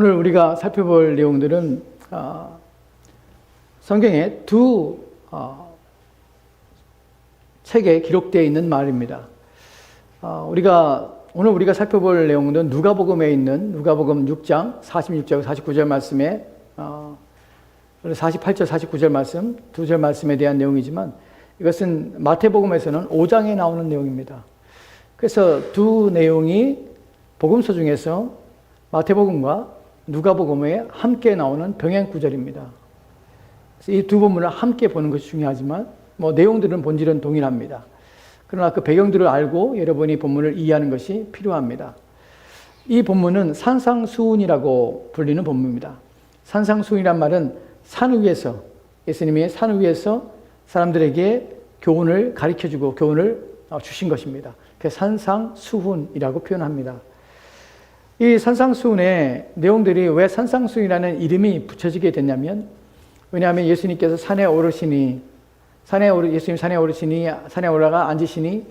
오늘 우리가 살펴볼 내용들은 성경에 두 책에 기록되어 있는 말입니다. 오늘 우리가 살펴볼 내용은 누가복음에 있는 누가복음 6장 46절 49절 말씀에 48절 49절 말씀, 두 절 말씀에 대한 내용이지만 이것은 마태복음에서는 5장에 나오는 내용입니다. 그래서 두 내용이 복음서 중에서 마태복음과 누가복음에 함께 나오는 병행 구절입니다. 이 두 본문을 함께 보는 것이 중요하지만 내용들은 본질은 동일합니다. 그러나 그 배경들을 알고 여러분이 본문을 이해하는 것이 필요합니다. 이 본문은 산상수훈이라고 불리는 본문입니다. 산상수훈이란 말은 산 위에서, 예수님이 산 위에서 사람들에게 교훈을 가르쳐주고 교훈을 주신 것입니다. 그래서 산상수훈이라고 표현합니다. 이 산상수훈의 내용들이 왜 산상수훈이라는 이름이 붙여지게 됐냐면, 왜냐하면 예수님께서 예수님 산에 오르시니 산에 올라가 앉으시니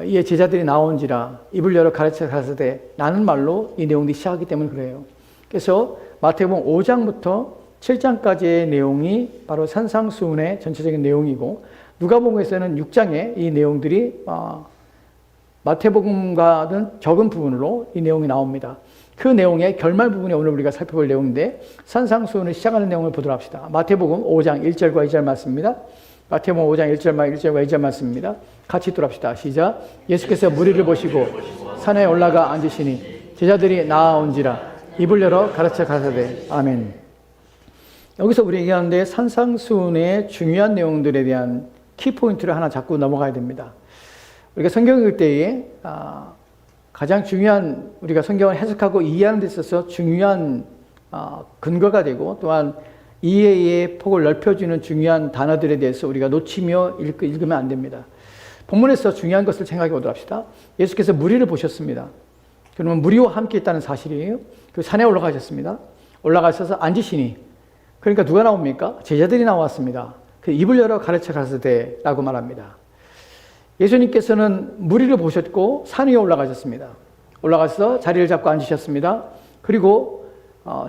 이에 제자들이 나온지라 입을 열어 가르쳐 가라사대 라는 말로 이 내용들이 시작하기 때문에 그래요. 그래서 마태복음 5장부터 7장까지의 내용이 바로 산상수훈의 전체적인 내용이고, 누가복음에서는 6장에 이 내용들이 마태복음과는 적은 부분으로 이 내용이 나옵니다. 그 내용의 결말 부분이 오늘 우리가 살펴볼 내용인데, 산상수훈을 시작하는 내용을 보도록 합시다. 마태복음 5장 1절과 2절 말씀입니다. 마태복음 5장 1절과 2절 말씀입니다. 같이 읽도록 합시다. 시작. 예수께서 무리를 보시고 산에 올라가 앉으시니 제자들이 나아온지라 입을 열어 가르쳐 가라사대. 아멘. 여기서 우리 얘기하는데 산상수훈의 중요한 내용들에 대한 키포인트를 하나 잡고 넘어가야 됩니다. 우리가 성경 읽을 때에 가장 중요한, 우리가 성경을 해석하고 이해하는 데 있어서 중요한 근거가 되고, 또한 이해의 폭을 넓혀주는 중요한 단어들에 대해서 우리가 놓치며 읽으면 안 됩니다. 본문에서 중요한 것을 생각해 보도록 합시다. 예수께서 무리를 보셨습니다. 그러면 무리와 함께 있다는 사실이에요. 그 산에 올라가셨습니다. 올라가셔서 앉으시니, 그러니까 누가 나옵니까? 제자들이 나왔습니다. 그 입을 열어 가르쳐 가라사대라고 말합니다. 예수님께서는 무리를 보셨고 산 위에 올라가셨습니다. 올라가서 자리를 잡고 앉으셨습니다. 그리고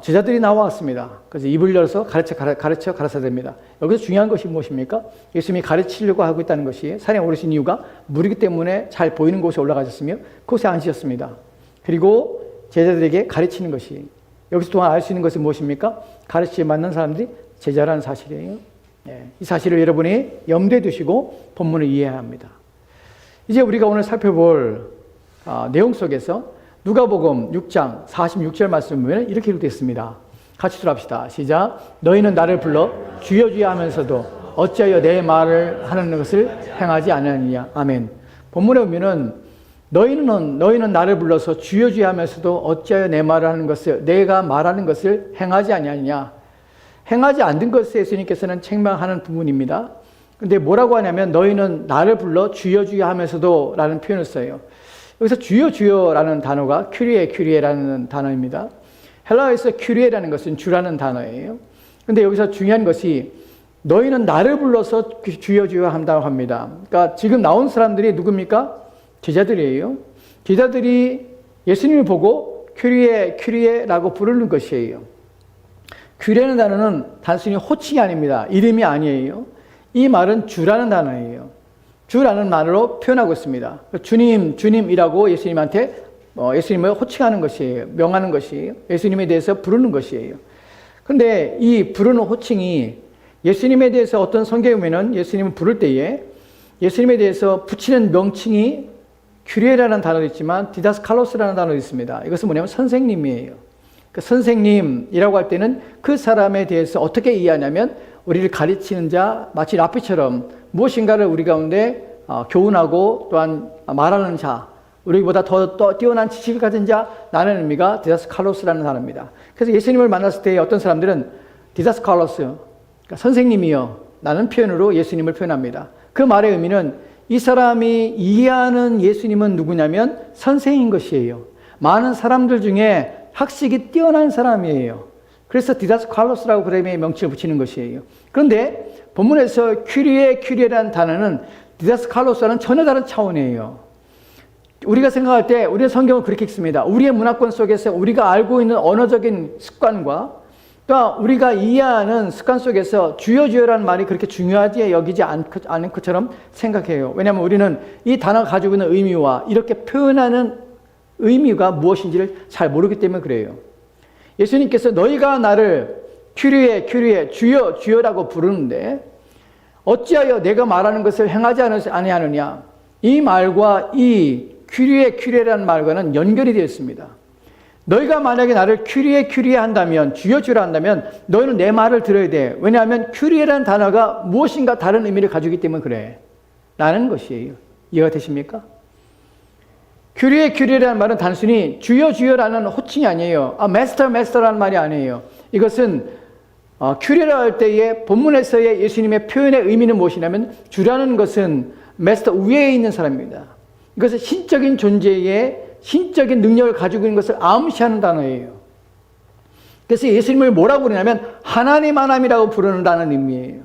제자들이 나왔습니다. 그래서 입을 열어서 가르쳐 가라사대입니다. 여기서 중요한 것이 무엇입니까? 예수님이 가르치려고 하고 있다는 것이, 산에 오르신 이유가 무리기 때문에 잘 보이는 곳에 올라가셨으며 그곳에 앉으셨습니다. 그리고 제자들에게 가르치는 것이, 여기서 또한 알 수 있는 것은 무엇입니까? 가르치에 맞는 사람들이 제자라는 사실이에요. 이 사실을 여러분이 염두에 두시고 본문을 이해해야 합니다. 이제 우리가 오늘 살펴볼 내용 속에서 누가복음 6장 46절 말씀을 보면 이렇게 기록되어 있습니다. 같이 들어갑시다. 시작. 너희는 나를 불러 주여 주여 하면서도 어찌하여 내 말을 하는 것을 행하지 않느냐. 아멘. 본문에 보면은 너희는 나를 불러서 주여 주여 하면서도 어찌하여 내 말을 하는 것을, 내가 말하는 것을 행하지 아니하느냐. 행하지 않는 것에 예수님께서는 책망하는 부분입니다. 근데 뭐라고 하냐면 너희는 나를 불러 주여 주여 하면서도 라는 표현을 써요. 여기서 주여 주여라는 단어가 큐리에라는 단어입니다. 헬라어에서 큐리에라는 것은 주라는 단어예요. 근데 여기서 중요한 것이 너희는 나를 불러서 주여 주여 한다고 합니다. 그러니까 지금 나온 사람들이 누굽니까? 제자들이에요. 제자들이 예수님을 보고 큐리에라고 부르는 것이에요. 큐리에라는 단어는 단순히 호칭이 아닙니다. 이름이 아니에요. 이 말은 주라는 단어예요. 주라는 말로 표현하고 있습니다. 주님이라고 예수님한테 예수님을 호칭하는 것이에요. 명하는 것이에요. 예수님에 대해서 부르는 것이에요. 그런데 이 부르는 호칭이 예수님에 대해서 어떤 성경에 보면은 예수님을 부를 때에 예수님에 대해서 붙이는 명칭이 큐리에라는 단어도 있지만 디다스칼로스라는 단어도 있습니다. 이것은 뭐냐면 선생님이에요. 그 선생님이라고 할 때는 그 사람에 대해서 어떻게 이해하냐면 우리를 가르치는 자, 마치 라피처럼 무엇인가를 우리 가운데 교훈하고 또한 말하는 자, 우리보다 더 뛰어난 지식을 가진 자, 라는 의미가 디다스칼로스라는 단어입니다. 그래서 예수님을 만났을 때 어떤 사람들은 디다스칼로스, 그러니까 선생님이여 라는 표현으로 예수님을 표현합니다. 그 말의 의미는 이 사람이 이해하는 예수님은 누구냐면 선생인 것이에요. 많은 사람들 중에 학식이 뛰어난 사람이에요. 그래서 디다스칼로스라고 그림의 명칭을 붙이는 것이에요. 그런데 본문에서 큐리에라는 단어는 디다스칼로스와는 전혀 다른 차원이에요. 우리가 생각할 때 우리의 성경은 그렇게 읽습니다. 우리의 문화권 속에서 우리가 알고 있는 언어적인 습관과 또 우리가 이해하는 습관 속에서 주여 주여라는 말이 그렇게 중요하지 여기지 않은 것처럼 생각해요. 왜냐하면 우리는 이 단어가 가지고 있는 의미와 이렇게 표현하는 의미가 무엇인지를 잘 모르기 때문에 그래요. 예수님께서 너희가 나를 큐리에 큐리에 주여 주여라고 부르는데 어찌하여 내가 말하는 것을 행하지 아니하느냐. 이 말과 이 큐리에 큐리에라는 말과는 연결이 되어 있습니다. 너희가 만약에 나를 큐리에 큐리에 한다면 주여 주여 한다면 너희는 내 말을 들어야 돼. 왜냐하면 큐리에라는 단어가 무엇인가 다른 의미를 가지고 있기 때문에 그래. 라는 것이에요. 이해가 되십니까? 큐리에 큐리에라는 말은 단순히 주여 주여라는 호칭이 아니에요. 마스터 마스터라는 말이 아니에요. 이것은 큐리에라 할 때의 본문에서의 예수님의 표현의 의미는 무엇이냐면 주라는 것은 마스터 위에 있는 사람입니다. 이것은 신적인 존재의 신적인 능력을 가지고 있는 것을 암시하는 단어예요. 그래서 예수님을 뭐라고 부르냐면 하나님 하나님이라고 부르는다는 의미예요.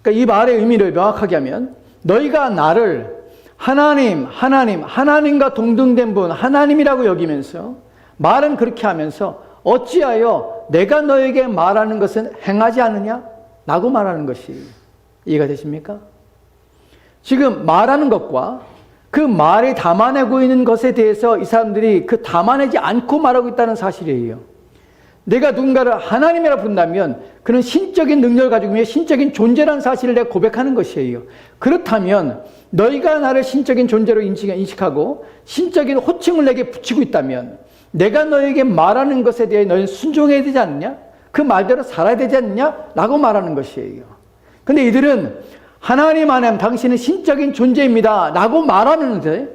그러니까 이 말의 의미를 명확하게 하면 너희가 나를 하나님과 동등된 분 하나님이라고 여기면서 말은 그렇게 하면서 어찌하여 내가 너에게 말하는 것은 행하지 않느냐? 라고 말하는 것이 이해가 되십니까? 지금 말하는 것과 그 말이 담아내고 있는 것에 대해서 이 사람들이 그 담아내지 않고 말하고 있다는 사실이에요. 내가 누군가를 하나님이라고 부른다면 그는 신적인 능력을 가지고 있는 신적인 존재라는 사실을 내가 고백하는 것이에요. 그렇다면 너희가 나를 신적인 존재로 인식하고 신적인 호칭을 내게 붙이고 있다면 내가 너에게 말하는 것에 대해 너희는 순종해야 되지 않느냐? 그 말대로 살아야 되지 않느냐? 라고 말하는 것이에요. 근데 이들은 하나님 당신은 신적인 존재입니다 라고 말하는데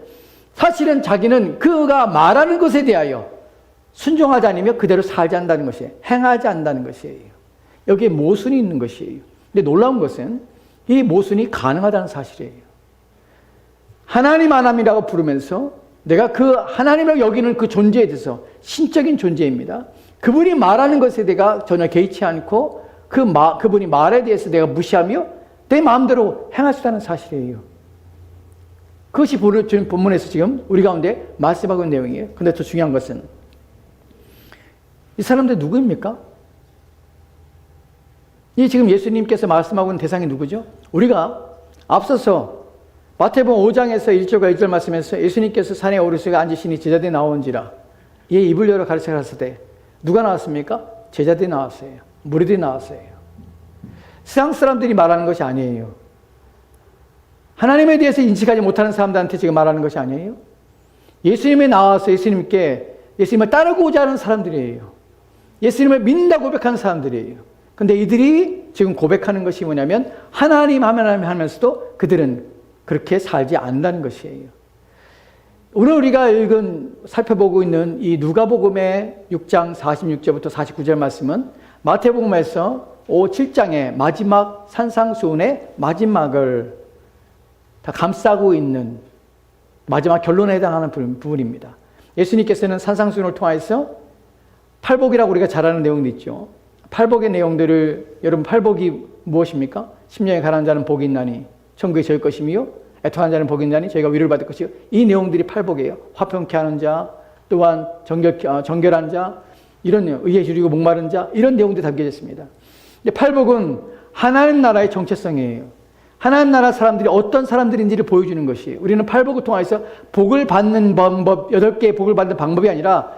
사실은 자기는 그가 말하는 것에 대하여 순종하지 않으며 그대로 살지 않는다는 것이에요. 행하지 않는다는 것이에요. 여기에 모순이 있는 것이에요. 근데 놀라운 것은 이 모순이 가능하다는 사실이에요. 하나님이라고 부르면서 내가 그 하나님을 여기는 그 존재에 대해서 신적인 존재입니다. 그분이 말하는 것에 내가 전혀 개의치 않고 그분이 말에 대해서 내가 무시하며 내 마음대로 행할 수 있다는 사실이에요. 그것이 본문에서 지금 우리 가운데 말씀하고 있는 내용이에요. 근데 더 중요한 것은 이 사람들 누구입니까? 이 지금 예수님께서 말씀하고 있는 대상이 누구죠? 우리가 앞서서 마태복음 5장에서 1절과 2절 말씀에서 예수님께서 산에 오르시고 앉으시니 제자들이 나온지라 이에 입을 열어 가르쳐 갔을 때 누가 나왔습니까? 제자들이 나왔어요. 무리들이 나왔어요. 세상 사람들이 말하는 것이 아니에요. 하나님에 대해서 인식하지 못하는 사람들한테 지금 말하는 것이 아니에요. 예수님이 나와서 예수님을 따르고자 하는 사람들이에요. 예수님을 믿는다고 고백하는 사람들이에요. 근데 이들이 지금 고백하는 것이 뭐냐면 하나님 하면서도 그들은 그렇게 살지 않는다는 것이에요. 오늘 우리가 살펴보고 있는 이 누가복음의 6장 46절부터 49절 말씀은 마태복음에서 7장의 마지막 산상수훈의 마지막을 다 감싸고 있는 마지막 결론에 해당하는 부분입니다. 예수님께서는 산상수훈을 통해서 팔복이라고 우리가 잘 아는 내용도 있죠. 팔복의 내용들을 여러분 팔복이 무엇입니까? 심령에 가난한 자는 복이 있나니 천국에 저일 것이며 애통한 자는 복이 있나니 저희가 위로를 받을 것이요. 이 내용들이 팔복이에요. 화평케 하는 자, 또한 정결한 자, 이런 의에 줄이고 목마른 자, 이런 내용들이 담겨져 있습니다. 팔복은 하나님 나라의 정체성이에요. 하나님 나라 사람들이 어떤 사람들인지를 보여주는 것이에요. 우리는 팔복을 통해서 복을 받는 방법, 8개의 복을 받는 방법이 아니라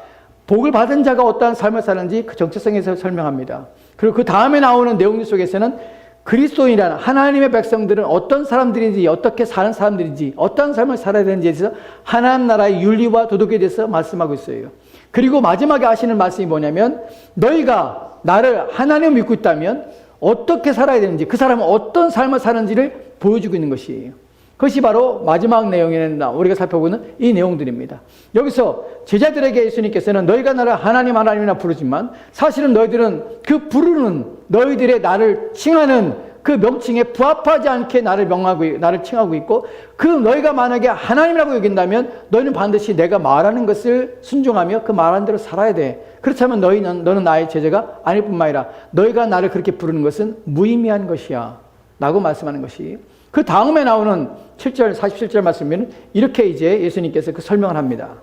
복을 받은 자가 어떠한 삶을 사는지 그 정체성에서 설명합니다. 그리고 그 다음에 나오는 내용 속에서는 그리스도인이라는 하나님의 백성들은 어떤 사람들인지, 어떻게 사는 사람들인지, 어떤 삶을 살아야 되는지에 대해서 하나님 나라의 윤리와 도덕에 대해서 말씀하고 있어요. 그리고 마지막에 하시는 말씀이 뭐냐면 너희가 나를 하나님을 믿고 있다면 어떻게 살아야 되는지, 그 사람은 어떤 삶을 사는지를 보여주고 있는 것이에요. 그것이 바로 마지막 내용에는 우리가 살펴보는 이 내용들입니다. 여기서 제자들에게 예수님께서는 너희가 나를 하나님이라 부르지만 사실은 너희들은 그 부르는 너희들의 나를 칭하는 그 명칭에 부합하지 않게 나를 칭하고 있고 그 너희가 만약에 하나님이라고 여긴다면 너희는 반드시 내가 말하는 것을 순종하며 그 말하는 대로 살아야 돼. 그렇다면 너는 나의 제자가 아닐 뿐만 아니라 너희가 나를 그렇게 부르는 것은 무의미한 것이야 라고 말씀하는 것이 그 다음에 나오는 7절, 47절 말씀이면 이렇게 이제 예수님께서 그 설명을 합니다.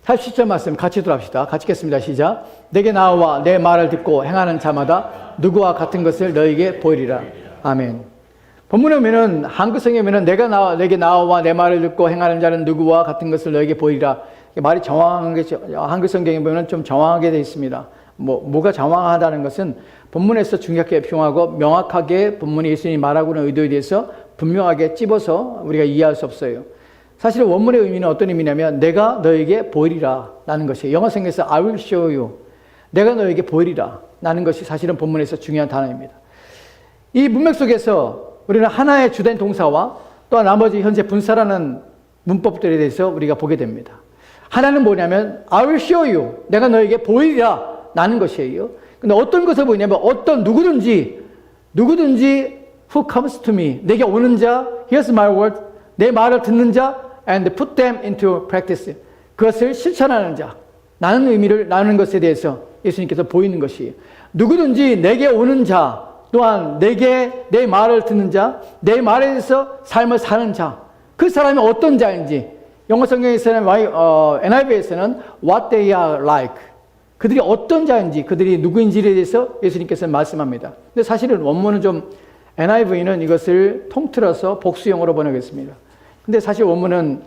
47절 말씀 같이 들어갑시다. 같이 읽겠습니다. 시작. 내게 나와 내 말을 듣고 행하는 자마다 누구와 같은 것을 너에게 보이리라. 아멘. 본문에 보면은 한글성에 보면은 내게 나와 내 말을 듣고 행하는 자는 누구와 같은 것을 너에게 보이리라. 말이 정확하게 한글 성경에 보면 좀 정확하게 되어 있습니다. 뭐가 정확하다는 것은 본문에서 중요하게 표현하고 명확하게 본문이 예수님이 말하고 있는 의도에 대해서 분명하게 찝어서 우리가 이해할 수 없어요. 사실 원문의 의미는 어떤 의미냐면 내가 너에게 보이리라 라는 것이에요. 영어 성경에서 I will show you. 내가 너에게 보이리라 라는 것이 사실은 본문에서 중요한 단어입니다. 이 문맥 속에서 우리는 하나의 주된 동사와 또 나머지 현재 분사라는 문법들에 대해서 우리가 보게 됩니다. 하나는 뭐냐면 I will show you. 내가 너에게 보이리라 라는 것이에요. 근데 어떤 것을 보이냐면 어떤 누구든지 who comes to me. 내게 오는 자, here's my word. 내 말을 듣는 자 and put them into practice. 그것을 실천하는 자. 라는 의미를 나누는 것에 대해서 예수님께서 보이는 것이에요. 누구든지 내게 오는 자, 또한 내게 내 말을 듣는 자, 내 말에 대해서 삶을 사는 자. 그 사람이 어떤 자인지 영어 성경에서는 NIV에서는 what they are like. 그들이 어떤 자인지, 그들이 누구인지에 대해서 예수님께서 말씀합니다. 근데 사실은 원문은 좀 NIV는 이것을 통틀어서 복수형으로 번역했습니다. 근데 사실 원문은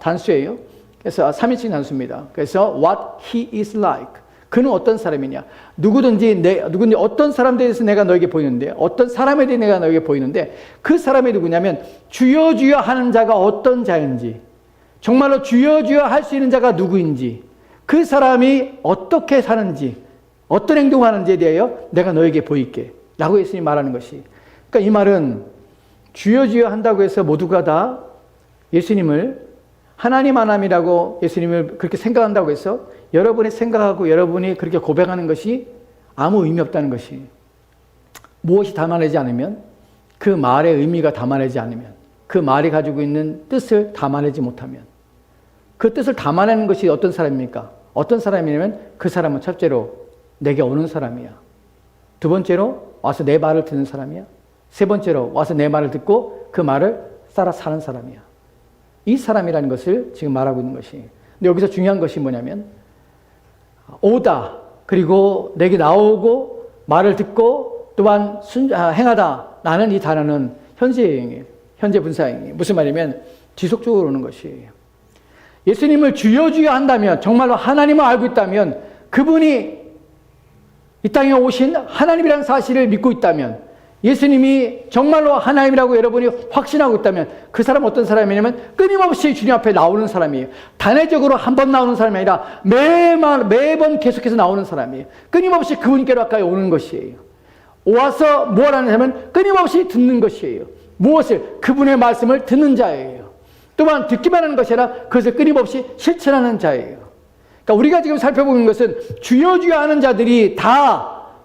단수예요. 그래서 3인칭 단수입니다. 그래서 what he is like. 그는 어떤 사람이냐. 누구든지 어떤 사람에 대해서 내가 너에게 보이는데, 어떤 사람에 대해 내가 너에게 보이는데, 그 사람이 누구냐면 주여 주여 하는 자가 어떤 자인지, 정말로 주여 주여 할 수 있는 자가 누구인지, 그 사람이 어떻게 사는지, 어떤 행동하는지에 대하여 내가 너에게 보일게 라고 예수님이 말하는 것이. 그러니까 이 말은 주여 주여 한다고 해서 모두가 다 예수님을 하나님 하나님이라고 예수님을 그렇게 생각한다고 해서 여러분이 생각하고 여러분이 그렇게 고백하는 것이 아무 의미 없다는 것이. 무엇이 담아내지 않으면, 그 말의 의미가 담아내지 않으면, 그 말이 가지고 있는 뜻을 담아내지 못하면, 그 뜻을 담아내는 것이 어떤 사람입니까? 어떤 사람이냐면 그 사람은 첫째로 내게 오는 사람이야. 두 번째로 와서 내 말을 듣는 사람이야. 세 번째로 와서 내 말을 듣고 그 말을 따라 사는 사람이야. 이 사람이라는 것을 지금 말하고 있는 것이. 근데 여기서 중요한 것이 뭐냐면 오다, 그리고 내게 나오고 말을 듣고 또한 행하다 라는 이 단어는 현재형이에요. 현재 분사형이에요. 무슨 말이냐면 지속적으로 오는 것이에요. 예수님을 주여 주여 한다면, 정말로 하나님을 알고 있다면, 그분이 이 땅에 오신 하나님이라는 사실을 믿고 있다면, 예수님이 정말로 하나님이라고 여러분이 확신하고 있다면 그 사람은 어떤 사람이냐면 끊임없이 주님 앞에 나오는 사람이에요. 단회적으로 한 번 나오는 사람이 아니라 매번 계속해서 나오는 사람이에요. 끊임없이 그분께로 가까이 오는 것이에요. 와서 뭘 하냐면 끊임없이 듣는 것이에요. 무엇을? 그분의 말씀을 듣는 자예요. 또한 듣기만 하는 것이 아니라 그것을 끊임없이 실천하는 자예요. 그러니까 우리가 지금 살펴보는 것은 주여 주여 하는 자들이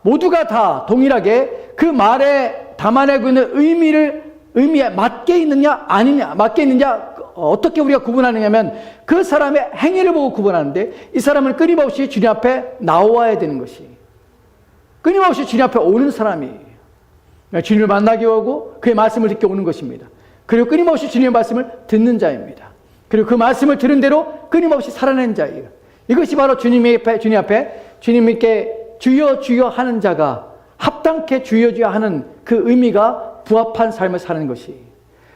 모두가 다 동일하게 그 말에 담아내고 있는 의미에 맞게 있느냐 아니냐, 맞게 있느냐 어떻게 우리가 구분하느냐면 그 사람의 행위를 보고 구분하는데, 이 사람은 끊임없이 주님 앞에 나와야 되는 것이, 끊임없이 주님 앞에 오는 사람이에요. 주님을 만나기 오고 그의 말씀을 듣게 오는 것입니다. 그리고 끊임없이 주님의 말씀을 듣는 자입니다. 그리고 그 말씀을 들은 대로 끊임없이 살아내는 자예요. 이것이 바로 주님 앞에 주님께 주여 주여 하는 자가 합당케 주여 주여 하는 그 의미가 부합한 삶을 사는 것이.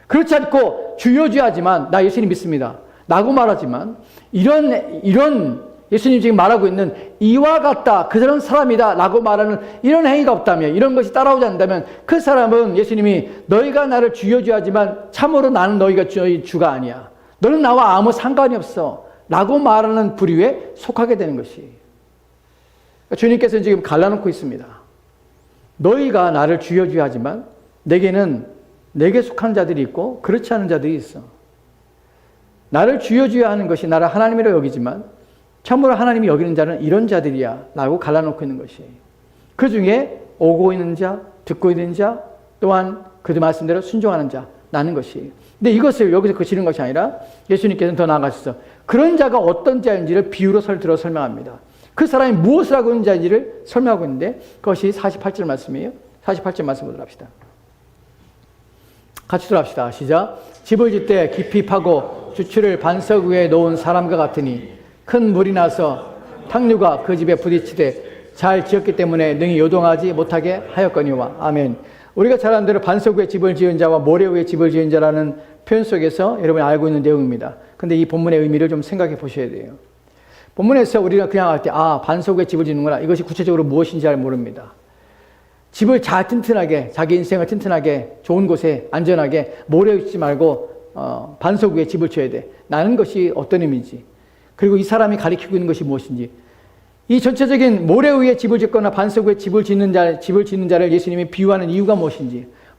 그렇지 않고 주여 주여 하지만 나 예수님 믿습니다 라고 말하지만 이런 예수님 지금 말하고 있는 이와 같다, 그런 사람이다 라고 말하는 이런 행위가 없다면, 이런 것이 따라오지 않는다면 그 사람은 예수님이 너희가 나를 주여 주여 하지만 참으로 나는 너희가 주가 아니야, 너는 나와 아무 상관이 없어 라고 말하는 부류에 속하게 되는 것이. 주님께서는 지금 갈라놓고 있습니다. 너희가 나를 주여 주여 하지만 내게는 내게 속한 자들이 있고 그렇지 않은 자들이 있어. 나를 주여 주여 하는 것이 나를 하나님이라고 여기지만 참으로 하나님이 여기는 자는 이런 자들이야 라고 갈라놓고 있는 것이. 그 중에 오고 있는 자, 듣고 있는 자, 또한 그들 말씀대로 순종하는 자라는 것이. 근데 이것을 여기서 그치는 것이 아니라 예수님께서는 더 나아가셔서 그런 자가 어떤 자인지를 비유로 들어 설명합니다. 그 사람이 무엇을 하고 있는 자인지를 설명하고 있는데 그것이 48절 말씀이에요. 48절 말씀 보도록 합시다. 같이 들어갑시다. 시작. 집을 짓되 깊이 파고 주추를 반석 위에 놓은 사람과 같으니 큰 물이 나서 탕류가 그 집에 부딪히되 잘 지었기 때문에 능히 요동하지 못하게 하였거니와. 아멘. 우리가 잘 아는 대로 반석 위에 집을 지은 자와 모래 위에 집을 지은 자라는 표현 속에서 여러분이 알고 있는 내용입니다. 근데 이 본문의 의미를 좀 생각해 보셔야 돼요. 본문에서 우리가 그냥 할 때 반석 위에 집을 짓는구나. 이것이 구체적으로 무엇인지 잘 모릅니다. 집을 잘 튼튼하게, 자기 인생을 튼튼하게, 좋은 곳에 안전하게 모래 있지 말고 반석 위에 집을 지어야 돼. 나는 것이 어떤 의미인지, 그리고 이 사람이 가리키고 있는 것이 무엇인지, 이 전체적인 모래 위에 집을 짓거나 반석 위에 집을 짓는 자를 예수님이 비유하는 이유가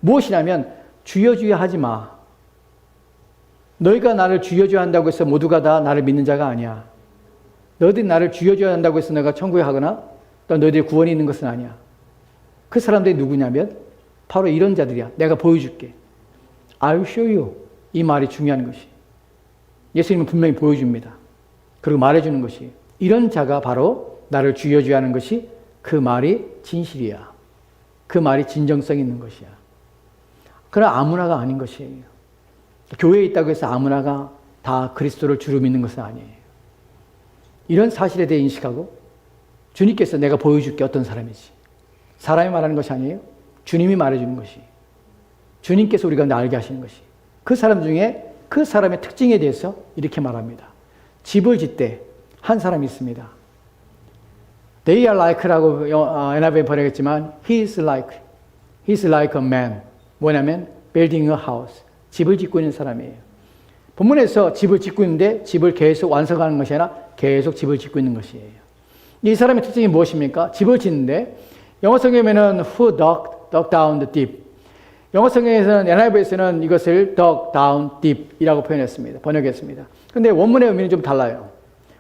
무엇이냐면 주여 주여 하지 마. 너희가 나를 주여 주여 한다고 해서 모두가 다 나를 믿는 자가 아니야. 너희들이 나를 주여 주여 한다고 해서 내가 천국에 가거나 또 너희들이 구원이 있는 것은 아니야. 그 사람들이 누구냐면 바로 이런 자들이야. 내가 보여줄게. I'll show you. 이 말이 중요한 것이. 예수님은 분명히 보여줍니다. 그리고 말해주는 것이. 이런 자가 바로 나를 주여 주여 하는 것이 그 말이 진실이야. 그 말이 진정성 있는 것이야. 그러나 아무나가 아닌 것이에요. 교회에 있다고 해서 아무나가 다 그리스도를 주로 믿는 것은 아니에요. 이런 사실에 대해 인식하고 주님께서 내가 보여줄게 어떤 사람이지. 사람이 말하는 것이 아니에요. 주님이 말해주는 것이. 주님께서 우리가 알게 하시는 것이. 그 사람 중에 그 사람의 특징에 대해서 이렇게 말합니다. 집을 짓되 한 사람이 있습니다. They are like라고 NIV에 번역했지만 He is like a man. 뭐냐면 building a house. 집을 짓고 있는 사람이에요. 본문에서 집을 짓고 있는데 집을 계속 완성하는 것이 아니라 계속 집을 짓고 있는 것이에요. 이 사람의 특징이 무엇입니까? 집을 짓는데 영어 성경에는 who dug down the deep. 영어 성경에서는 NIV에서는 이것을 dug down deep이라고 표현했습니다. 번역했습니다. 그런데 원문의 의미는 좀 달라요.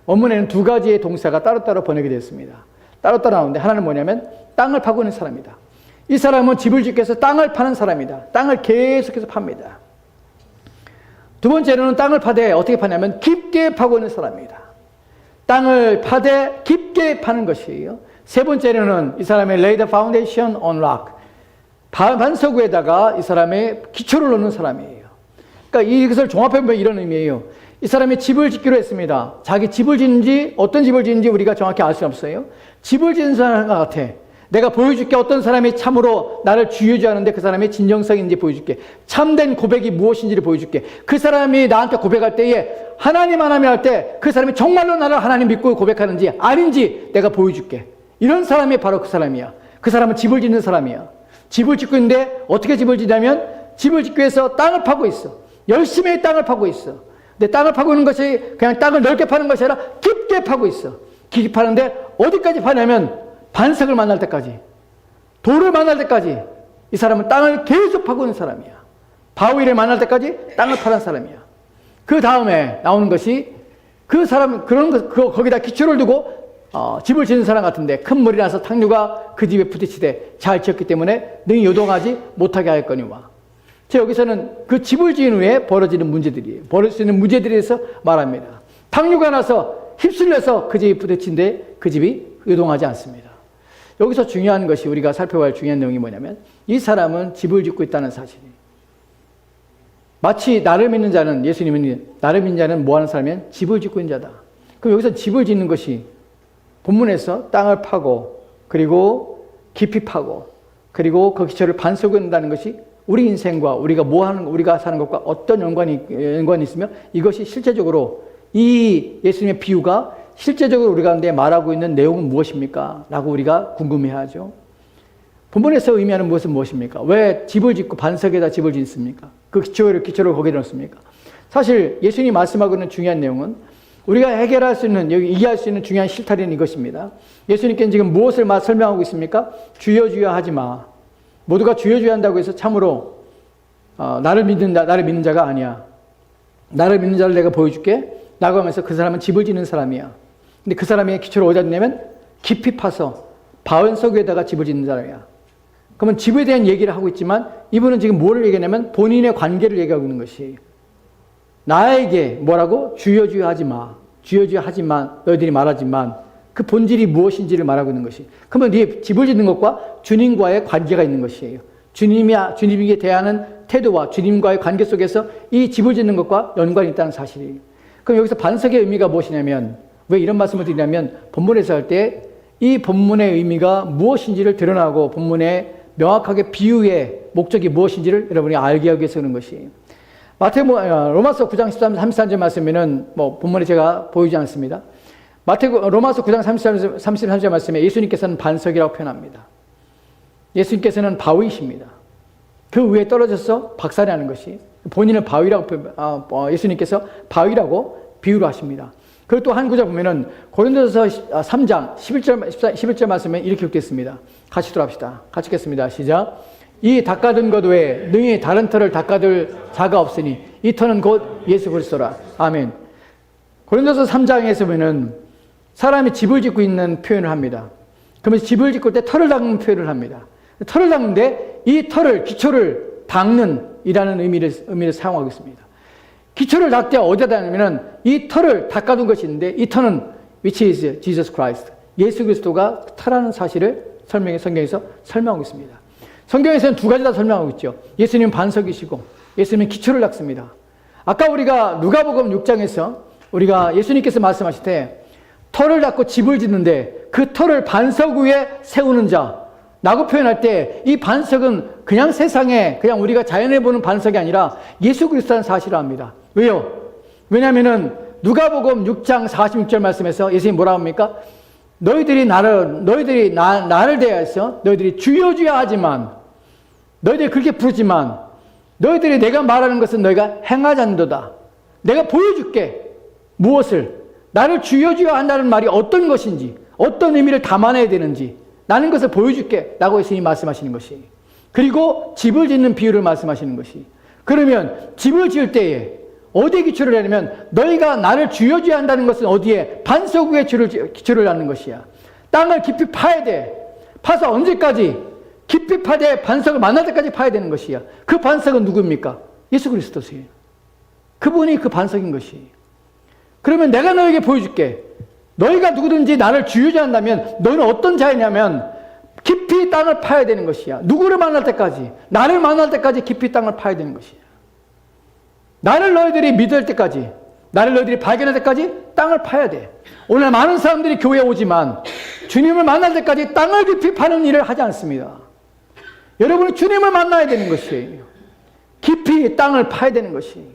원문에는 두 가지의 동사가 따로따로 번역이 되었습니다. 따로따로 나오는데 하나는 뭐냐면 땅을 파고 있는 사람이다. 이 사람은 집을 짓기 위해서 땅을 파는 사람이다. 땅을 계속해서 팝니다. 두 번째로는 땅을 파되 어떻게 파냐면 깊게 파고 있는 사람이다. 땅을 파되 깊게 파는 것이에요. 세 번째로는 이 사람의 lay the foundation on rock. 반석 위에다가 이 사람의 기초를 놓는 사람이에요. 그러니까 이것을 종합해보면 이런 의미예요. 이 사람이 집을 짓기로 했습니다. 자기 집을 짓는지 어떤 집을 짓는지 우리가 정확히 알 수 없어요. 집을 짓는 사람과 같아. 내가 보여줄게 어떤 사람이 참으로 나를 주여주하는데 그 사람의 진정성인지 보여줄게. 참된 고백이 무엇인지를 보여줄게. 그 사람이 나한테 고백할 때에 하나님 할 때 그 사람이 정말로 나를 하나님 믿고 고백하는지 아닌지 내가 보여줄게. 이런 사람이 바로 그 사람이야. 그 사람은 집을 짓는 사람이야. 집을 짓고 있는데 어떻게 집을 짓냐면 집을 짓기 위해서 땅을 파고 있어. 열심히 땅을 파고 있어. 근데 땅을 파고 있는 것이 그냥 땅을 넓게 파는 것이 아니라 깊게 파고 있어. 깊게 파는데 어디까지 파냐면 반석을 만날 때까지, 돌을 만날 때까지 이 사람은 땅을 계속 파고 있는 사람이야. 바위를 만날 때까지 땅을 파는 사람이야. 그 다음에 나오는 것이 그 사람 거기다 기초를 두고 집을 짓는 사람 같은데 큰 물이 나서 탕류가 그 집에 부딪히되 잘 지었기 때문에 능히 요동하지 못하게 하였거니와. 여기서는 그 집을 지은 후에 벌어지는 문제들이에요. 벌어질 수 있는 문제들에 대해서 말합니다. 탕류가 나서 휩쓸려서 그 집이 부딪힌데 그 집이 요동하지 않습니다. 여기서 중요한 것이 우리가 살펴봐야 할 중요한 내용이 뭐냐면 이 사람은 집을 짓고 있다는 사실이에요. 마치 나를 믿는 자는 예수님은 나를 믿는 자는 뭐 하는 사람이면 집을 짓고 있는 자다. 그럼 여기서 집을 짓는 것이 본문에서 땅을 파고 그리고 깊이 파고 그리고 그 기초를 반석에 넣는다는 것이 우리 인생과 우리가 사는 것과 어떤 연관이 있으며 이것이 실제적으로 이 예수님의 비유가 실제적으로 우리 가운데 말하고 있는 내용은 무엇입니까? 라고 우리가 궁금해하죠. 본문에서 의미하는 것은 무엇입니까? 왜 집을 짓고 반석에다 집을 짓습니까? 그 기초를 거기에 넣습니까? 사실 예수님이 말씀하고 있는 중요한 내용은 우리가 해결할 수 있는, 여기 이해할 수 있는 중요한 실타래는 이것입니다. 예수님께서는 지금 무엇을 설명하고 있습니까? 주여 주여 하지 마. 모두가 주여 주여 한다고 해서 참으로 나를 믿는 자가 아니야. 나를 믿는 자를 내가 보여줄게. 라고 하면서 그 사람은 집을 짓는 사람이야. 근데 그 사람의 기초를 어디다 냐면 깊이 파서 반석 위에다가 집을 짓는 사람이야. 그러면 집에 대한 얘기를 하고 있지만 이분은 지금 뭐를 얘기하냐면 본인의 관계를 얘기하고 있는 것이 나에게 뭐라고? 주여 주여 하지 마. 주여 주여 하지만 너희들이 말하지만 그 본질이 무엇인지를 말하고 있는 것이. 그러면 네 집을 짓는 것과 주님과의 관계가 있는 것이에요. 주님에게 대하는 태도와 주님과의 관계 속에서 이 집을 짓는 것과 연관이 있다는 사실이에요. 그럼 여기서 반석의 의미가 무엇이냐면, 왜 이런 말씀을 드리냐면, 본문에서 할 때 이 본문의 의미가 무엇인지를 드러나고 본문의 명확하게 비유의 목적이 무엇인지를 여러분이 알게 하기 위해서 그런 것이에요. 로마서 9장 33절 말씀에는 본문에 제가 보이지 않습니다. 로마서 9장 33절 말씀에 예수님께서는 반석이라고 표현합니다. 예수님께서는 바위이십니다. 그 위에 떨어져서 박살나는 것이 본인은 바위라고 예수님께서 바위라고 비유를 하십니다. 그리고 또 한 구절 보면은 고린도서 3장 11절 말씀에 이렇게 읽겠습니다. 같이 들어갑시다. 같이 읽겠습니다. 시작. 이 닦아둔 것 외에 능히 다른 터를 닦아둘 자가 없으니 이 터는 곧 예수 그리스도라. 아멘. 고린도서 3장에서 보면은 사람이 집을 짓고 있는 표현을 합니다. 그러면 집을 짓고 때 터를 닦는 표현을 합니다. 터를 닦는데 이 터를, 기초를 닦는 이라는 의미를 사용하고 있습니다. 기초를 닦을 때 어디다 닦냐면은 이 터를 닦아둔 것이 있는데 이 터는 which is Jesus Christ. 예수 그리스도가 터라는 사실을 성경에서 설명하고 있습니다. 성경에서는 두 가지 다 설명하고 있죠. 예수님은 반석이시고 예수님은 기초를 닦습니다. 아까 우리가 누가복음 6장에서 우리가 예수님께서 말씀하실 때 터를 닦고 집을 짓는데 그 터를 반석 위에 세우는 자 라고 표현할 때 이 반석은 그냥 세상에 그냥 우리가 자연에 보는 반석이 아니라 예수 그리스도라는 사실을 압니다. 왜요? 왜냐하면은 누가복음 6장 46절 말씀에서 예수님이 뭐라고 합니까? 너희들이 나를 대하여서 너희들이 주여 주여 하지만 너희들이 그렇게 부르지만 너희들이 내가 말하는 것은 너희가 행하지 않는도다. 내가 보여줄게. 무엇을? 나를 주여 주여 한다는 말이 어떤 것인지 어떤 의미를 담아내야 되는지 라는 것을 보여줄게 라고 예수님이 말씀하시는 것이, 그리고 집을 짓는 비유를 말씀하시는 것이, 그러면 집을 지을 때에 어디에 기초를 하냐면 너희가 나를 주여 주여 한다는 것은 어디에? 반석 위에 기초를 하는 것이야. 땅을 깊이 파야 돼. 파서 언제까지? 깊이 파되 반석을 만날 때까지 파야 되는 것이야. 그 반석은 누구입니까? 예수 그리스도세요. 그분이 그 반석인 것이. 그러면 내가 너에게 보여줄게. 너희가 누구든지 나를 주유자한다면 너희는 어떤 자이냐면 깊이 땅을 파야 되는 것이야. 누구를 만날 때까지, 나를 만날 때까지 깊이 땅을 파야 되는 것이야. 나를 너희들이 믿을 때까지, 나를 너희들이 발견할 때까지 땅을 파야 돼. 오늘 많은 사람들이 교회에 오지만 주님을 만날 때까지 땅을 깊이 파는 일을 하지 않습니다. 여러분은 주님을 만나야 되는 것이에요. 깊이 땅을 파야 되는 것이에요.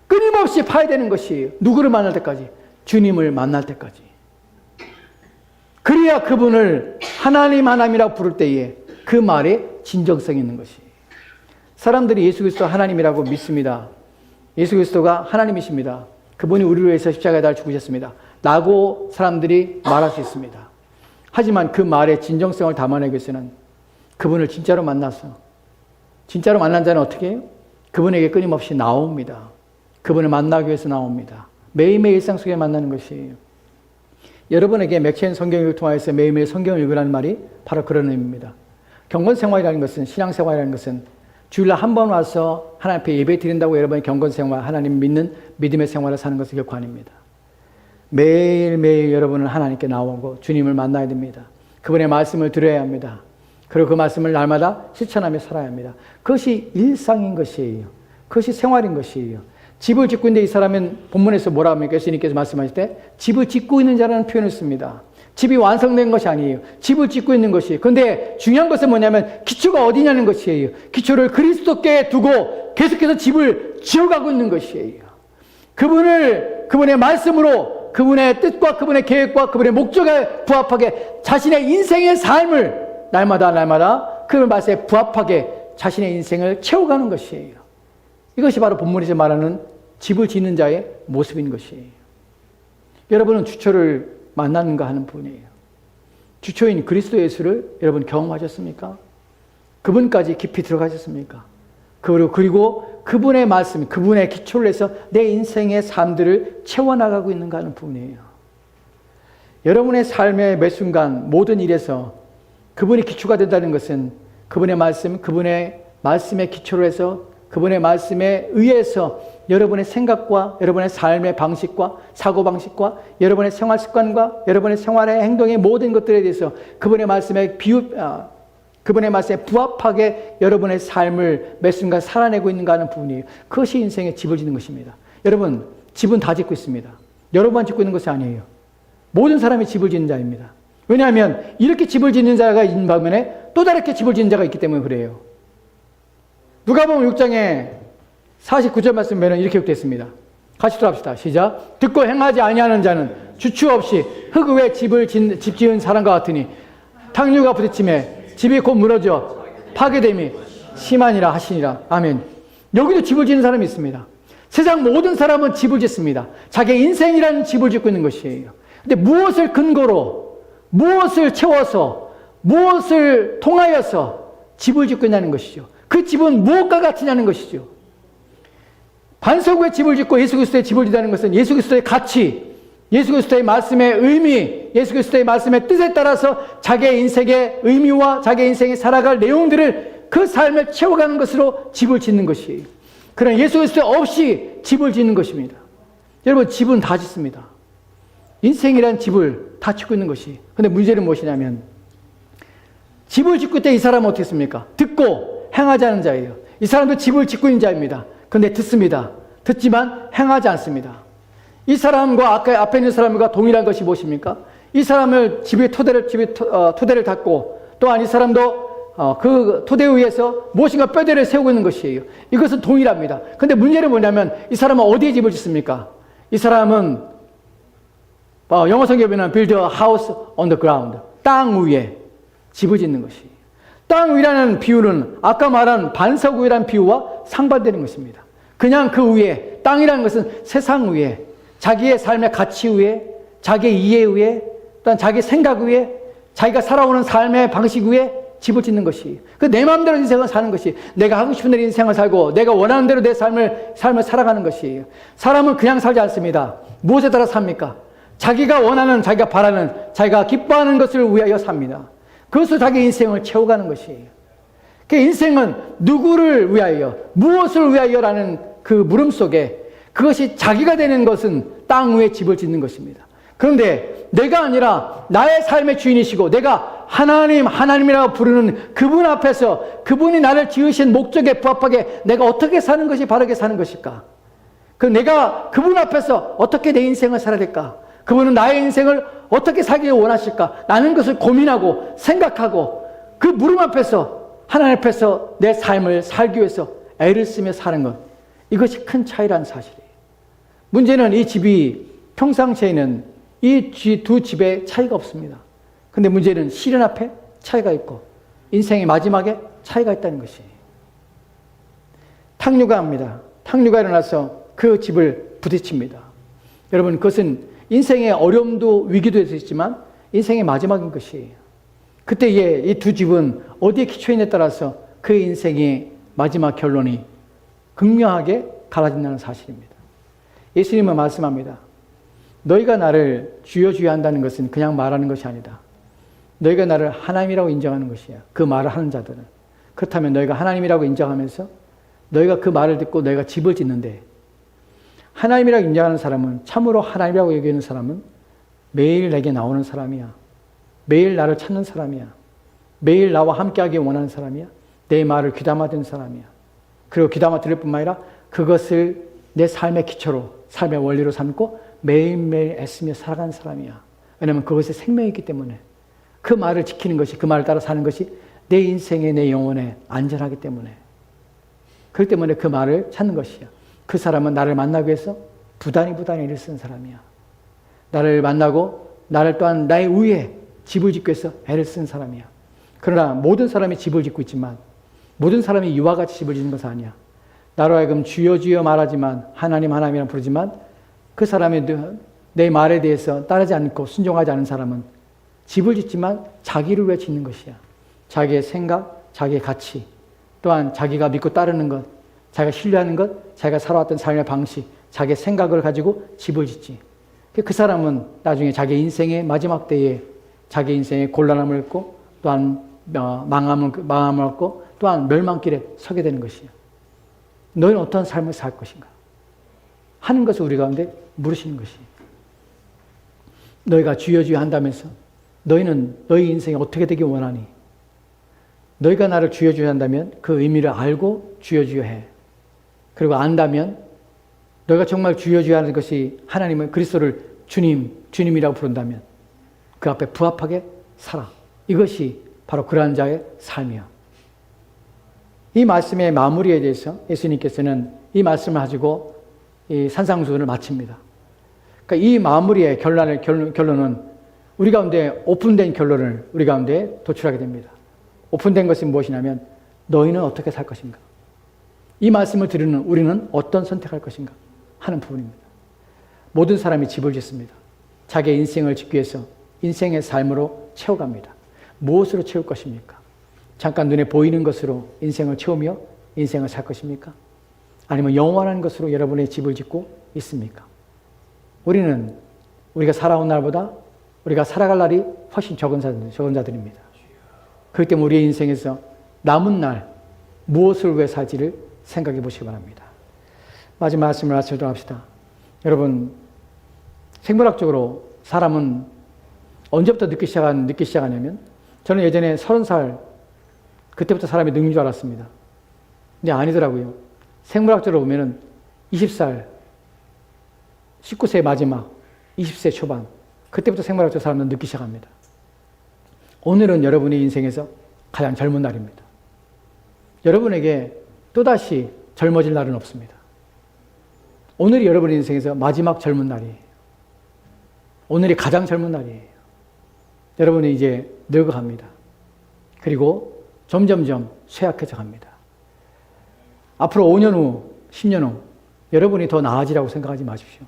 끊임없이 파야 되는 것이에요. 누구를 만날 때까지? 주님을 만날 때까지. 그래야 그분을 하나님이라고 부를 때에 그 말에 진정성이 있는 것이에요. 사람들이 예수 그리스도 하나님이라고 믿습니다. 예수 그리스도가 하나님이십니다. 그분이 우리를 위해서 십자가에 달려 죽으셨습니다. 라고 사람들이 말할 수 있습니다. 하지만 그 말의 진정성을 담아내기 위해서는 그분을 진짜로 만나서, 진짜로 만난 자는 어떻게 해요? 그분에게 끊임없이 나옵니다. 그분을 만나기 위해서 나옵니다. 매일매일 일상 속에 만나는 것이에요. 여러분에게 맥체인 성경을 통해서 매일매일 성경을 읽으라는 말이 바로 그런 의미입니다. 경건생활이라는 것은, 신앙생활이라는 것은 주일날 한 번 와서 하나님 앞에 예배 드린다고 여러분이 경건생활, 하나님 믿는 믿음의 생활을 사는 것은 결코 아닙니다. 매일매일 여러분은 하나님께 나오고 주님을 만나야 됩니다. 그분의 말씀을 들어야 합니다. 그리고 그 말씀을 날마다 실천하며 살아야 합니다. 그것이 일상인 것이에요. 그것이 생활인 것이에요. 집을 짓고 있는데 이 사람은 본문에서 뭐라 합니까? 예수님께서 말씀하실 때 집을 짓고 있는 자라는 표현을 씁니다. 집이 완성된 것이 아니에요. 집을 짓고 있는 것이에요. 그런데 중요한 것은 뭐냐면 기초가 어디냐는 것이에요. 기초를 그리스도께 두고 계속해서 집을 지어가고 있는 것이에요. 그분의 말씀으로 그분의 뜻과 그분의 계획과 그분의 목적에 부합하게 자신의 인생의 삶을 날마다 그 말씀에 부합하게 자신의 인생을 채워가는 것이에요. 이것이 바로 본문에서 말하는 집을 짓는 자의 모습인 것이에요. 여러분은 주초를 만나는가 하는 분이에요. 주초인 그리스도 예수를 여러분 경험하셨습니까? 그분까지 깊이 들어가셨습니까? 그리고 그분의 말씀, 그분의 기초를 해서 내 인생의 삶들을 채워나가고 있는가 하는 부분이에요. 여러분의 삶의 매 순간 모든 일에서 그분이 기초가 된다는 것은 그분의 말씀, 그분의 말씀에 기초로 해서 그분의 말씀에 의해서 여러분의 생각과 여러분의 삶의 방식과 사고방식과 여러분의 생활 습관과 여러분의 생활의 행동의 모든 것들에 대해서 그분의 말씀에 그분의 말씀에 부합하게 여러분의 삶을 매 순간 살아내고 있는가 하는 부분이에요. 그것이 인생의 집을 짓는 것입니다. 여러분, 집은 다 짓고 있습니다. 여러분만 짓고 있는 것이 아니에요. 모든 사람이 집을 짓는 자입니다. 왜냐하면 이렇게 집을 짓는 자가 있는 반면에 또 다르게 집을 짓는 자가 있기 때문에 그래요. 누가복음 6장에 49절 말씀 보면 이렇게 기록되어 있습니다. 같이 들어갑시다. 시작. 듣고 행하지 아니하는 자는 주추 없이 흙 위에 집 지은 사람과 같으니 탕류가 부딪힘에 집이 곧 무너져 파괴됨이 심하니라 하시니라. 아멘. 여기도 집을 짓는 사람이 있습니다. 세상 모든 사람은 집을 짓습니다. 자기의 인생이라는 집을 짓고 있는 것이에요. 근데 무엇을 근거로, 무엇을 채워서, 무엇을 통하여서 집을 짓고 있냐는 것이죠. 그 집은 무엇과 같으냐는 것이죠. 반석 위에 집을 짓고 예수 그리스도의 집을 짓다는 것은 예수 그리스도의 가치, 예수 그리스도의 말씀의 의미, 예수 그리스도의 말씀의 뜻에 따라서 자기의 인생의 의미와 자기의 인생에 살아갈 내용들을 그 삶을 채워가는 것으로 집을 짓는 것이에요. 그러나 예수 그리스도 없이 집을 짓는 것입니다. 여러분, 집은 다 짓습니다. 인생이란 집을 다 짓고 있는 것이. 근데 문제는 무엇이냐면 집을 짓고 때 이 사람은 어떻게 했습니까? 듣고 행하지 않은 자예요. 이 사람도 집을 짓고 있는 자입니다. 근데 듣습니다. 듣지만 행하지 않습니다. 이 사람과 아까 앞에 있는 사람과 동일한 것이 무엇입니까? 이 사람을 집에 토대를 닦고 또한 이 사람도 그 토대에 의해서 무엇인가 뼈대를 세우고 있는 것이에요. 이것은 동일합니다. 근데 문제는 뭐냐면 이 사람은 어디에 집을 짓습니까? 이 사람은 영어 성경에 보면 build a house on the ground. 땅 위에 집을 짓는 것이에요. 땅 위라는 비유는 아까 말한 반석 위라는 비유와 상반되는 것입니다. 그냥 그 위에, 땅이라는 것은 세상 위에, 자기의 삶의 가치 위에, 자기의 이해 위에, 또한 자기의 생각 위에, 자기가 살아오는 삶의 방식 위에 집을 짓는 것이. 내 마음대로 인생을 사는 것이, 내가 하고 싶은 대로 인생을 살고 내가 원하는 대로 내 삶을 살아가는 것이에요. 사람은 그냥 살지 않습니다. 무엇에 따라 삽니까? 자기가 원하는, 자기가 바라는, 자기가 기뻐하는 것을 위하여 삽니다. 그것으로 자기 인생을 채워가는 것이에요. 그 인생은 누구를 위하여, 무엇을 위하여라는 그 물음 속에 그것이 자기가 되는 것은 땅 위에 집을 짓는 것입니다. 그런데 내가 아니라 나의 삶의 주인이시고 내가 하나님이라고 부르는 그분 앞에서 그분이 나를 지으신 목적에 부합하게 내가 어떻게 사는 것이 바르게 사는 것일까? 내가 그분 앞에서 어떻게 내 인생을 살아야 될까? 그분은 나의 인생을 어떻게 살기를 원하실까? 라는 것을 고민하고 생각하고 그 물음 앞에서 하나님 앞에서 내 삶을 살기 위해서 애를 쓰며 사는 것. 이것이 큰 차이라는 사실이에요. 문제는 이 집이 평상시에는 이 두 집에 차이가 없습니다. 근데 문제는 시련 앞에 차이가 있고 인생의 마지막에 차이가 있다는 것이에요. 탕류가 합니다. 탕류가 일어나서 그 집을 부딪힙니다. 여러분, 그것은 인생의 어려움도 위기도 있지만 인생의 마지막인 것이에요. 그때 이 두 집은 어디에 기초인에 따라서 그 인생의 마지막 결론이 극명하게 갈라진다는 사실입니다. 예수님은 말씀합니다. 너희가 나를 주여 주여 한다는 것은 그냥 말하는 것이 아니다. 너희가 나를 하나님이라고 인정하는 것이야. 그 말을 하는 자들은. 그렇다면 너희가 하나님이라고 인정하면서 너희가 그 말을 듣고 너희가 집을 짓는데 하나님이라고 인정하는 사람은, 참으로 하나님이라고 여기는 사람은 매일 내게 나오는 사람이야. 매일 나를 찾는 사람이야. 매일 나와 함께하기 원하는 사람이야. 내 말을 귀담아 듣는 사람이야. 그리고 귀담아 들을 뿐만 아니라 그것을 내 삶의 기초로, 삶의 원리로 삼고 매일매일 애쓰며 살아가는 사람이야. 왜냐하면 그것이 생명이기 때문에 그 말을 지키는 것이, 그 말을 따라 사는 것이 내 인생에, 내 영혼에 안전하기 때문에, 그렇기 때문에 그 말을 찾는 것이야. 그 사람은 나를 만나기 위해서 부단히 애를 쓰는 사람이야. 나를 만나고 나를 또한 나의 위에 집을 짓기 위해서 애를 쓰는 사람이야. 그러나 모든 사람이 집을 짓고 있지만 모든 사람이 이와 같이 집을 짓는 것은 아니야. 나로 하여금 주여 주여 말하지만 하나님이라 부르지만 그 사람이 내 말에 대해서 따르지 않고 순종하지 않은 사람은 집을 짓지만 자기를 위해 짓는 것이야. 자기의 생각, 자기의 가치, 또한 자기가 믿고 따르는 것, 자기가 신뢰하는 것, 자기가 살아왔던 삶의 방식, 자기의 생각을 가지고 집을 짓지. 그 사람은 나중에 자기 인생의 마지막 때에 자기 인생의 곤란함을 얻고 또한 망함을 얻고 또한 멸망길에 서게 되는 것이야. 너희는 어떤 삶을 살 것인가? 하는 것을 우리 가운데 물으시는 것이. 너희가 주여 주여 한다면서 너희는 너희 인생이 어떻게 되길 원하니? 너희가 나를 주여 주여 한다면 그 의미를 알고 주여 주여 해. 그리고 안다면 너희가 정말 주여 주여 하는 것이 하나님은 그리스도를 주님이라고 부른다면 그 앞에 부합하게 살아. 이것이 바로 그러한 자의 삶이야. 이 말씀의 마무리에 대해서 예수님께서는 이 말씀을 가지고 이 산상수훈을 마칩니다. 그러니까 이 마무리의 결론은 우리 가운데 오픈된 결론을 우리 가운데 도출하게 됩니다. 오픈된 것이 무엇이냐면 너희는 어떻게 살 것인가? 이 말씀을 들으는 우리는 어떤 선택할 것인가? 하는 부분입니다. 모든 사람이 집을 짓습니다. 자기의 인생을 짓기 위해서 인생의 삶으로 채워갑니다. 무엇으로 채울 것입니까? 잠깐 눈에 보이는 것으로 인생을 채우며 인생을 살 것입니까? 아니면 영원한 것으로 여러분의 집을 짓고 있습니까? 우리가 살아온 날보다 우리가 살아갈 날이 훨씬 적은 자들입니다. 그렇기 때문에 우리의 인생에서 남은 날 무엇을 위해 살지를 생각해 보시기 바랍니다. 마지막 말씀을 마치도록 합시다. 여러분, 생물학적으로 사람은 언제부터 늦기 시작하냐면 저는 예전에 30살 그때부터 사람이 늙는 줄 알았습니다. 근데 아니더라고요. 생물학적으로 보면은 20살, 19세 마지막, 20세 초반 그때부터 생물학적으로 사람은 늙기 시작합니다. 오늘은 여러분의 인생에서 가장 젊은 날입니다. 여러분에게 또다시 젊어질 날은 없습니다. 오늘이 여러분의 인생에서 마지막 젊은 날이에요. 오늘이 가장 젊은 날이에요. 여러분이 이제 늙어갑니다. 그리고 점점점 쇠약해져 갑니다. 앞으로 5년 후, 10년 후 여러분이 더 나아지라고 생각하지 마십시오.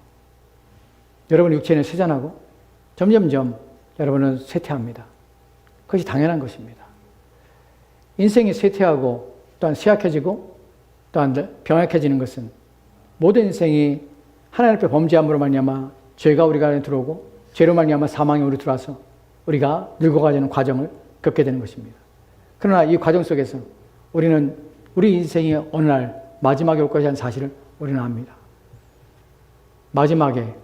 여러분의 육체는 쇠잔하고 점점점 여러분은 쇠퇴합니다. 그것이 당연한 것입니다. 인생이 쇠퇴하고 또한 쇠약해지고 또한 병약해지는 것은 모든 인생이 하나님 앞에 범죄함으로 말미암아 죄가 우리 안에 들어오고 죄로 말미암아 사망이 우리 들어와서 우리가 늙어가는 과정을 겪게 되는 것입니다. 그러나 이 과정 속에서 우리는 우리 인생이 어느 날 마지막에 올 것이라는 사실을 우리는 압니다. 마지막에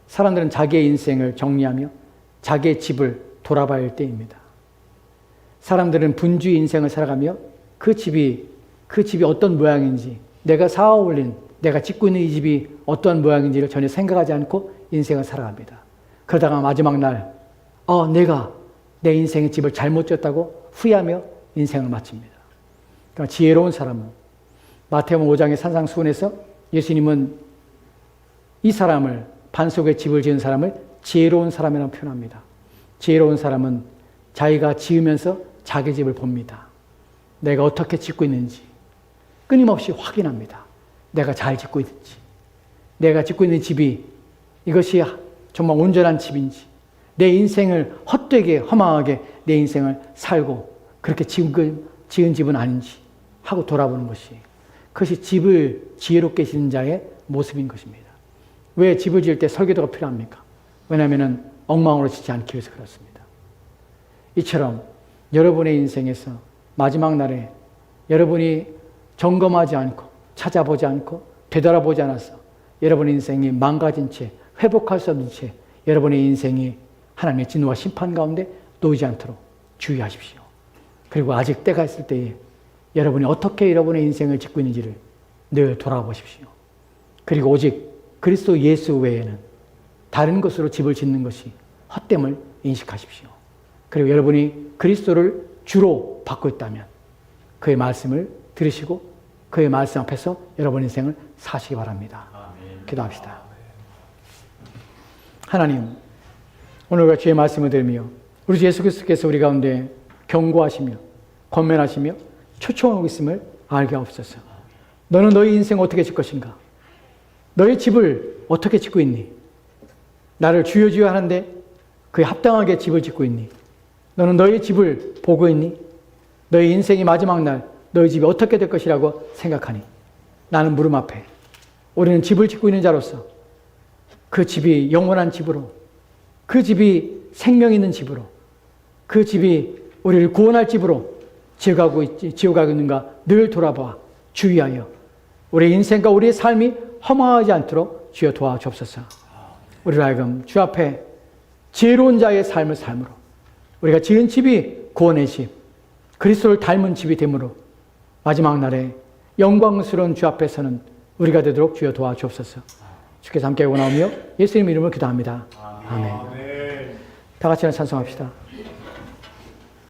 사람들은 자기의 인생을 정리하며 자기의 집을 돌아봐야 할 때입니다. 사람들은 분주의 인생을 살아가며 그 집이 어떤 모양인지 내가 쌓아올린 내가 짓고 있는 이 집이 어떠한 모양인지를 전혀 생각하지 않고 인생을 살아갑니다. 그러다가 마지막 날 내가 내 인생의 집을 잘못 지었다고 후회하며 인생을 마칩니다. 그러니까 지혜로운 사람은 마태복음 5장의 산상수훈에서 예수님은 이 사람을 반석에 집을 지은 사람을 지혜로운 사람이라고 표현합니다. 지혜로운 사람은 자기가 지으면서 자기 집을 봅니다. 내가 어떻게 짓고 있는지 끊임없이 확인합니다. 내가 잘 짓고 있는지, 내가 짓고 있는 집이 이것이 정말 온전한 집인지, 내 인생을 헛되게 허망하게 내 인생을 살고 그렇게 지은 집은 아닌지 하고 돌아보는 것이 그것이 집을 지혜롭게 짓는 자의 모습인 것입니다. 왜 집을 지을 때 설계도가 필요합니까? 왜냐하면 엉망으로 짓지 않기 위해서 그렇습니다. 이처럼 여러분의 인생에서 마지막 날에 여러분이 점검하지 않고 찾아보지 않고 되돌아보지 않아서 여러분의 인생이 망가진 채 회복할 수 없는 채 여러분의 인생이 하나님의 진노와 심판 가운데 놓이지 않도록 주의하십시오. 그리고 아직 때가 있을 때에 여러분이 어떻게 여러분의 인생을 짓고 있는지를 늘 돌아보십시오. 그리고 오직 그리스도 예수 외에는 다른 것으로 집을 짓는 것이 헛됨을 인식하십시오. 그리고 여러분이 그리스도를 주로 받고 있다면 그의 말씀을 들으시고 그의 말씀 앞에서 여러분 인생을 사시기 바랍니다. 아멘. 기도합시다. 하나님, 오늘 우리가 주의 말씀을 들으며 우리 주 예수 그리스도께서 우리 가운데 경고하시며 권면하시며 초청하고 있음을 알게 하옵소서. 너는 너희 인생을 어떻게 짓 것인가? 너희 집을 어떻게 짓고 있니? 나를 주여 주여 하는데 그에 합당하게 집을 짓고 있니? 너는 너희 집을 보고 있니? 너희 인생이 마지막 날 너희 집이 어떻게 될 것이라고 생각하니? 나는 물음 앞에 우리는 집을 짓고 있는 자로서 그 집이 영원한 집으로, 그 집이 생명 있는 집으로, 그 집이 우리를 구원할 집으로 지어가고 있는가 늘 돌아봐 주의하여 우리의 인생과 우리의 삶이 허망하지 않도록 주여 도와주옵소서. 우리를 하여금 주 앞에 지혜로운 자의 삶을 삶으로 우리가 지은 집이 구원의 집, 그리스도를 닮은 집이 되므로 마지막 날에 영광스러운 주 앞에서는 우리가 되도록 주여 도와주옵소서. 주께서 함께 원하오며 예수님 이름으로 기도합니다. 아멘. 다 같이 찬송합시다.